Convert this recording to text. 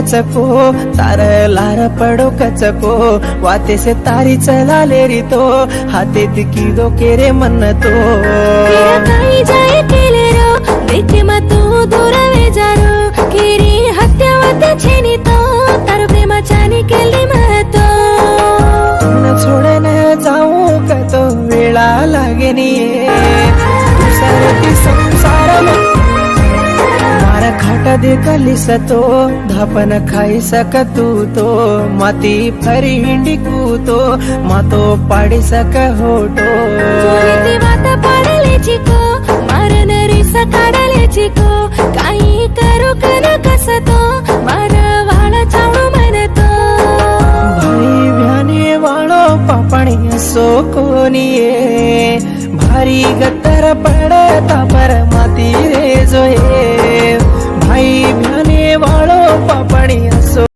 कचको तार लार पड़ो कचको वाते से तारी चला ले री तो हाथे दिकी दो केरे मन तो काही जाय केले रो देखे मतो दूरवे जारो केरी हत्यावत छेनी तो तार प्रेमाचानी केली महतो छोड़ने जाऊं का तो वेळा लागेनी सरती संसार मारा खाटा दे कलिस तो धापन खाई सकतू तो माती फरी हिंडिकू तो मातो पाडी सक होटो ती बात पाडले चिको मारन रिस काढले चिको काही करू कन कसतो मार वाळा चावू मनतो भाई भ्याने वाळो पापणी सो कोणीये भारी गत्तर पडता पर माती रे जोये भाई भ्याने वाळो पापणी